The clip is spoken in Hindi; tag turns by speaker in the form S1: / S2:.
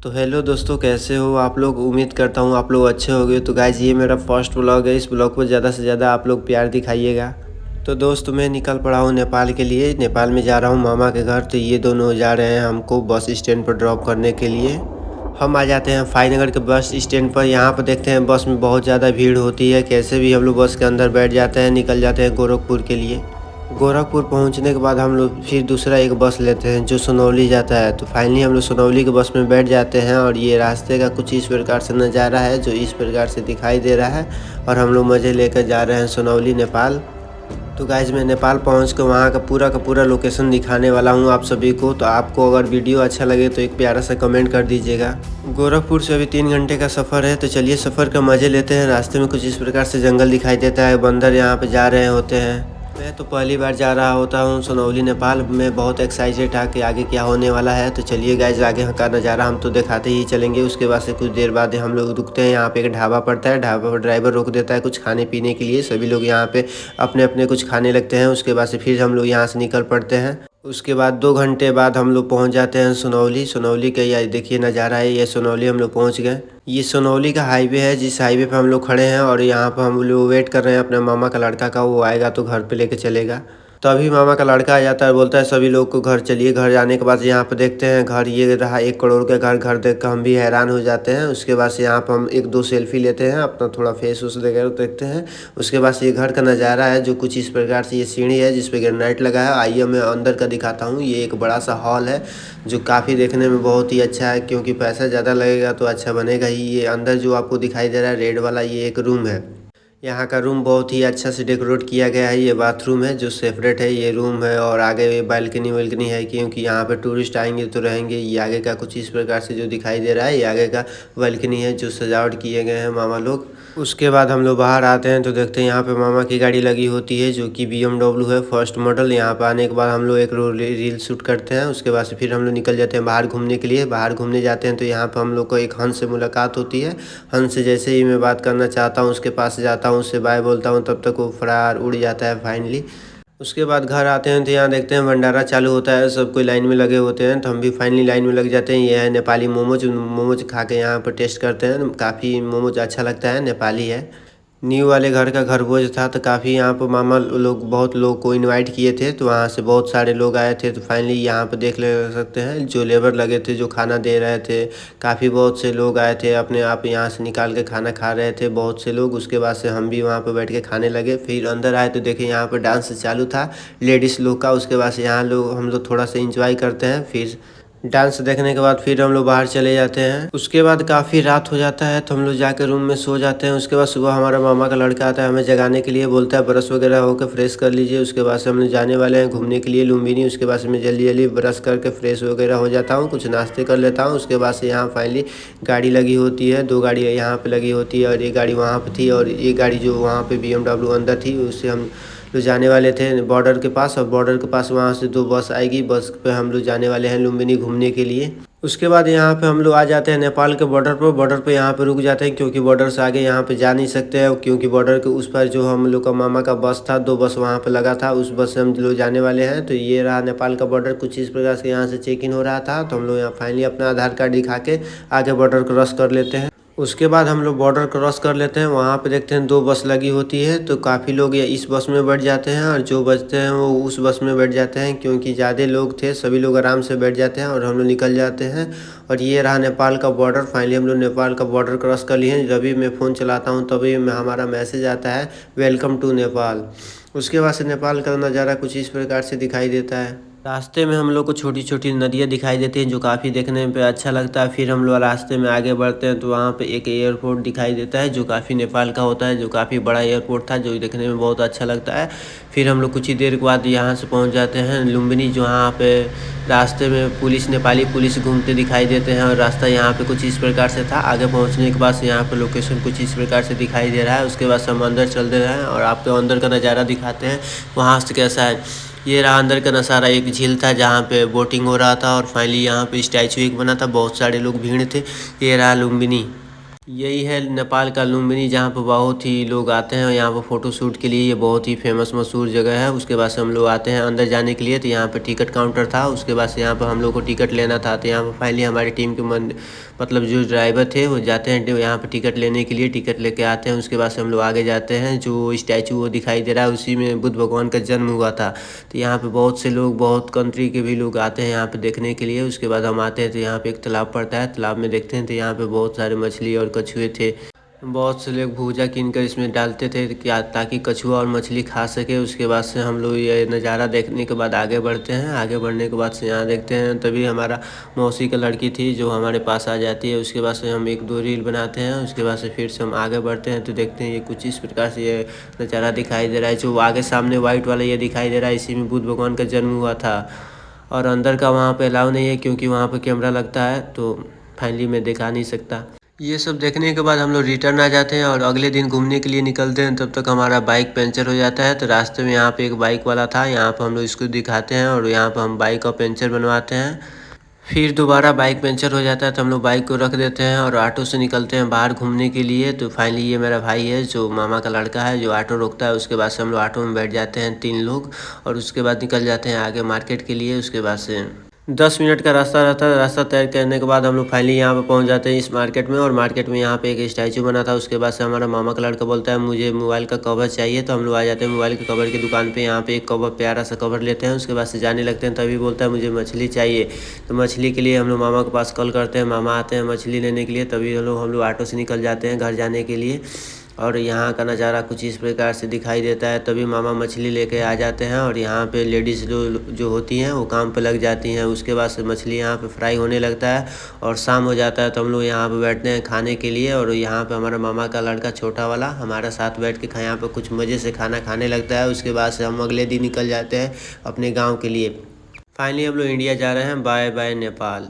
S1: तो हेलो दोस्तों, कैसे हो आप लोग। उम्मीद करता हूँ आप लोग अच्छे होंगे। तो गाइज ये मेरा फर्स्ट व्लॉग है। इस व्लॉग को ज़्यादा से ज़्यादा आप लोग प्यार दिखाइएगा। तो दोस्त मैं निकल पड़ा हूँ नेपाल के लिए। नेपाल में जा रहा हूँ मामा के घर। तो ये दोनों जा रहे हैं हमको बस स्टैंड पर ड्रॉप करने के लिए। हम आ जाते हैं फाईनगर के बस स्टैंड पर। यहाँ पर देखते हैं बस में बहुत ज़्यादा भीड़ होती है। कैसे भी हम लोग बस के अंदर बैठ जाते हैं, निकल जाते हैं गोरखपुर के लिए। गोरखपुर पहुंचने के बाद हम लोग फिर दूसरा एक बस लेते हैं जो सोनौली जाता है। तो फाइनली हम लोग सोनौली के बस में बैठ जाते हैं और ये रास्ते का कुछ इस प्रकार से नज़ारा है जो इस प्रकार से दिखाई दे रहा है। और हम लोग मज़े लेकर जा रहे हैं सोनौली नेपाल। तो गाइज मैं नेपाल पहुंच कर वहाँ का पूरा लोकेशन दिखाने वाला हूँ आप सभी को। तो आपको अगर वीडियो अच्छा लगे तो एक प्यारा सा कमेंट कर दीजिएगा। गोरखपुर से अभी 3 घंटे का सफ़र है। तो चलिए सफ़र का मज़े लेते हैं। रास्ते में कुछ इस प्रकार से जंगल दिखाई देता है, बंदर यहाँ पे जा रहे होते हैं। मैं तो पहली बार जा रहा होता हूँ सोनौली नेपाल में। बहुत एक्साइटेड था कि आगे क्या होने वाला है। तो चलिए गाइज आगे का नज़ारा हम तो दिखाते ही चलेंगे। उसके बाद से कुछ देर बाद हम लोग रुकते हैं। यहाँ पे एक ढाबा पड़ता है, ढाबा पर ड्राइवर रोक देता है कुछ खाने पीने के लिए। सभी लोग यहाँ पे अपने अपने कुछ खाने लगते हैं। उसके बाद से फिर हम लोग यहाँ से निकल पड़ते हैं। उसके बाद 2 घंटे बाद हम लोग पहुँच जाते हैं सोनौली। सोनौली का ये देखिए नज़ारा है। ये सोनौली हम लोग पहुँच गए। ये सोनौली का हाईवे है जिस हाईवे पे हम लोग खड़े हैं। और यहाँ पर हम लोग वेट कर रहे हैं अपने मामा का लड़का का। वो आएगा तो घर पे लेके चलेगा। तभी मामा का लड़का आ जाता है, बोलता है सभी लोग को घर चलिए। घर जाने के बाद यहाँ पे देखते हैं घर ये रहा 1 करोड़ का घर। घर देख कर हम भी हैरान हो जाते हैं। उसके बाद से यहाँ पर हम 1-2 सेल्फी लेते हैं, अपना थोड़ा फेस उस वगैरह देखते हैं। उसके बाद से ये घर का नज़ारा है जो कुछ इस प्रकार से। ये सीढ़ी है जिस पे ग्रेनाइट लगा है। आइए मैं अंदर का दिखाता हूँ। ये एक बड़ा सा हॉल है जो काफ़ी देखने में बहुत ही अच्छा है, क्योंकि पैसा ज़्यादा लगेगा तो अच्छा बनेगा ही। ये अंदर जो आपको दिखाई दे रहा है रेड वाला, ये एक रूम है। यहाँ का रूम बहुत ही अच्छा से डेकोरेट किया गया है। ये बाथरूम है जो सेपरेट है, ये रूम है। और आगे बालकनी वालकनी है, क्योंकि यहाँ पे टूरिस्ट आएंगे तो रहेंगे। ये आगे का कुछ इस प्रकार से जो दिखाई दे रहा है, ये आगे का बालकनी है जो सजावट किए गए हैं मामा लोग। उसके बाद हम लोग बाहर आते हैं तो देखते हैं यहाँ पे मामा की गाड़ी लगी होती है जो कि BMW है फर्स्ट मॉडल। यहाँ पर आने के बाद हम लोग एक रील शूट करते हैं। उसके बाद से फिर हम लोग निकल जाते हैं बाहर घूमने के लिए। बाहर घूमने जाते हैं तो यहाँ पर हम लोग को एक हंस से मुलाकात होती है। हंस से जैसे ही मैं बात करना चाहता हूँ उसके पास जाता हूँ, उससे बाय बोलता हूँ, तब तक वो फरार उड़ जाता है फाइनली। उसके बाद घर आते हैं तो यहाँ देखते हैं भंडारा चालू होता है। सब कोई लाइन में लगे होते हैं तो हम भी फाइनली लाइन में लग जाते हैं। ये है नेपाली मोमोज। मोमोज खा के यहाँ पर टेस्ट करते हैं। काफ़ी मोमोज अच्छा लगता है, नेपाली है। न्यू वाले घर का घर भोज था तो काफ़ी यहाँ पर मामा लोग बहुत लोग को इनवाइट किए थे। तो वहाँ से बहुत सारे लोग आए थे। तो फाइनली यहाँ पर देख ले सकते हैं जो लेबर लगे थे जो खाना दे रहे थे। काफ़ी बहुत से लोग आए थे, अपने आप यहाँ से निकाल के खाना खा रहे थे बहुत से लोग। उसके बाद से हम भी वहाँ पर बैठ के खाने लगे। फिर अंदर आए तो देखे यहाँ पर डांस चालू था लेडीज़ लोग का। उसके बाद से यहाँ लोग हम लोग थोड़ा सा इंजॉय करते हैं। फिर डांस देखने के बाद फिर हम लोग बाहर चले जाते हैं। उसके बाद काफ़ी रात हो जाता है तो हम लोग जाकर रूम में सो जाते हैं। उसके बाद सुबह हमारा मामा का लड़का आता है हमें जगाने के लिए, बोलता है ब्रश वगैरह होकर फ्रेश कर लीजिए। उसके बाद से हम लोग जाने वाले हैं घूमने के लिए लुम्बिनी। उसके बाद से मैं जल्दी जल्दी ब्रश करके फ्रेश वगैरह हो जाता हूँ, कुछ नाश्ते कर लेता हूँ। उसके बाद से यहाँ फाइनली गाड़ी लगी होती है, 2 गाड़ी यहाँ पर लगी होती है और एक गाड़ी वहाँ पर थी। और एक गाड़ी जो वहाँ पर BMW अंदर थी उससे हम लोग जाने वाले थे बॉर्डर के पास। और बॉर्डर के पास वहाँ से 2 बस आएगी, बस पे हम लोग जाने वाले हैं लुम्बिनी घूमने के लिए। उसके बाद यहाँ पे हम लोग आ जाते हैं नेपाल के बॉर्डर पर। बॉर्डर पे यहाँ पे रुक जाते हैं क्योंकि बॉर्डर से आगे यहाँ पे जा नहीं सकते हैं, क्योंकि बॉर्डर के उस पर जो हम लोग का मामा का बस था 2 बस वहाँ पे लगा था, उस बस से हम लोग जाने वाले हैं। तो ये रहा नेपाल का बॉर्डर। कुछ इस प्रकार से यहाँ से चेक इन हो रहा था। तो हम लोग यहाँ फाइनली अपना आधार कार्ड दिखा के आगे बॉर्डर क्रॉस कर लेते हैं। उसके बाद हम लोग बॉर्डर क्रॉस कर लेते हैं। वहाँ पे देखते हैं 2 बस लगी होती है। तो काफ़ी लोग इस बस में बैठ जाते हैं और जो बचते हैं वो उस बस में बैठ जाते हैं, क्योंकि ज़्यादा लोग थे। सभी लोग आराम से बैठ जाते हैं और हम लोग निकल जाते हैं। और ये रहा नेपाल का बॉर्डर। फाइनली हम लोग नेपाल का बॉर्डर क्रॉस कर लिए हैं। जब भी मैं फ़ोन चलाता हूँ तभी हमारा मैसेज आता है वेलकम टू नेपाल। उसके बाद से नेपाल का नज़ारा कुछ इस प्रकार से दिखाई देता है। रास्ते में हम लोग को छोटी छोटी नदियाँ दिखाई देती हैं जो काफ़ी देखने पे अच्छा लगता है। फिर हम लोग रास्ते में आगे बढ़ते हैं तो वहाँ पे एक एयरपोर्ट दिखाई देता है जो काफ़ी नेपाल का होता है, जो काफ़ी बड़ा एयरपोर्ट था जो देखने में बहुत अच्छा लगता है। फिर हम लोग कुछ ही देर के बाद यहाँ से पहुँच जाते हैं लुम्बिनी। जो यहाँ पे रास्ते में पुलिस, नेपाली पुलिस घूमते दिखाई देते हैं। और रास्ता यहाँ पे कुछ इस प्रकार से था। आगे पहुँचने के बाद से यहाँ पे लोकेशन कुछ इस प्रकार से दिखाई दे रहा है। उसके बाद से हम अंदर चल दे रहे हैं और आपको अंदर का नज़ारा दिखाते हैं वहाँ से कैसा है। ये रहा अंदर का नज़ारा। एक झील था जहाँ पे बोटिंग हो रहा था और फाइनली यहाँ पे स्टैचू एक बना था, बहुत सारे लोग भीड़ थे। ये रहा लुम्बिनी। यही है नेपाल का लुम्बिनी, जहाँ पर बहुत ही लोग आते हैं यहाँ पर फ़ोटो शूट के लिए। ये बहुत ही फेमस मशहूर जगह है। उसके बाद से हम लोग आते हैं अंदर जाने के लिए, तो यहाँ पे टिकट काउंटर था। उसके बाद से यहाँ पर हम लोग को टिकट लेना था, तो यहाँ पर फाइनली हमारी टीम के मतलब जो ड्राइवर थे वो जाते हैं यहाँ पर टिकट लेने के लिए, टिकट लेके आते हैं। उसके बाद से हम लोग आगे जाते हैं। जो स्टैचू वो दिखाई दे रहा है, उसी में बुद्ध भगवान का जन्म हुआ था। तो यहाँ पे बहुत से लोग, बहुत कंट्री के भी लोग आते हैं यहाँ पे देखने के लिए। उसके बाद हम आते हैं तो यहाँ पे एक तालाब पड़ता है, तालाब में देखते हैं तो यहाँ पे बहुत सारे मछली और कछुए थे। बहुत से लोग भूजा कीन कर इसमें डालते थे क्या, ताकि कछुआ और मछली खा सके। उसके बाद से हम लोग ये नज़ारा देखने के बाद आगे बढ़ते हैं। आगे बढ़ने के बाद से यहाँ देखते हैं, तभी हमारा मौसी का लड़की थी जो हमारे पास आ जाती है। उसके बाद से हम एक दो रील बनाते हैं। उसके बाद से फिर से हम आगे बढ़ते हैं, तो देखते हैं ये कुछ इस प्रकार से ये नज़ारा दिखाई दे रहा है। जो आगे सामने वाइट वाला ये दिखाई दे रहा है, इसी में बुद्ध भगवान का जन्म हुआ था। और अंदर का वहाँ पे अलाउ नहीं है, क्योंकि वहाँ पे कैमरा लगता है, तो फाइनली मैं दिखा नहीं सकता। ये सब देखने के बाद हम लोग रिटर्न आ जाते हैं और अगले दिन घूमने के लिए निकलते हैं। तब तक हमारा बाइक पंचर हो जाता है। तो रास्ते में यहाँ पे एक बाइक वाला था, यहाँ पर हम लोग इसको दिखाते हैं और यहाँ पर हम बाइक का पंचर बनवाते हैं। फिर दोबारा बाइक पंचर हो जाता है, तो हम लोग बाइक को रख देते हैं और ऑटो से निकलते हैं बाहर घूमने के लिए। तो फाइनली ये मेरा भाई है, जो मामा का लड़का है, जो ऑटो रोकता है। उसके बाद से हम लोग ऑटो में बैठ जाते हैं 3 लोग, और उसके बाद निकल जाते हैं आगे मार्केट के लिए। उसके बाद से 10 मिनट का रास्ता रहता है। रास्ता तय करने के बाद हम लोग फाइनली यहाँ पे पहुँच जाते हैं इस मार्केट में। और मार्केट में यहाँ पे एक स्टैचू बना था। उसके बाद से हमारा मामा का लड़का बोलता है मुझे मोबाइल का कवर चाहिए, तो हम लोग आ जाते हैं मोबाइल के कवर की दुकान पे। यहाँ पे एक कवर, प्यारा सा कवर लेते हैं। उसके बाद से जाने लगते हैं, तभी बोलता है मुझे मछली चाहिए। तो मछली के लिए हम लोग मामा के पास कॉल करते हैं, मामा आते हैं मछली लेने के लिए। तभी हम लोग ऑटो से निकल जाते हैं घर जाने के लिए। और यहाँ का नज़ारा कुछ इस प्रकार से दिखाई देता है। तभी मामा मछली लेके आ जाते हैं, और यहाँ पे लेडीज़ जो होती हैं वो काम पे लग जाती हैं। उसके बाद से मछली यहाँ पे फ्राई होने लगता है, और शाम हो जाता है। तो हम लोग यहाँ पे बैठते हैं खाने के लिए। और यहाँ पे हमारा मामा का लड़का छोटा वाला हमारे साथ बैठ के यहाँ पे कुछ मज़े से खाना खाने लगता है। उसके बाद से हम अगले दिन निकल जाते हैं अपने गाँव के लिए। फाइनली हम लोग इंडिया जा रहे हैं। Bye bye Nepal.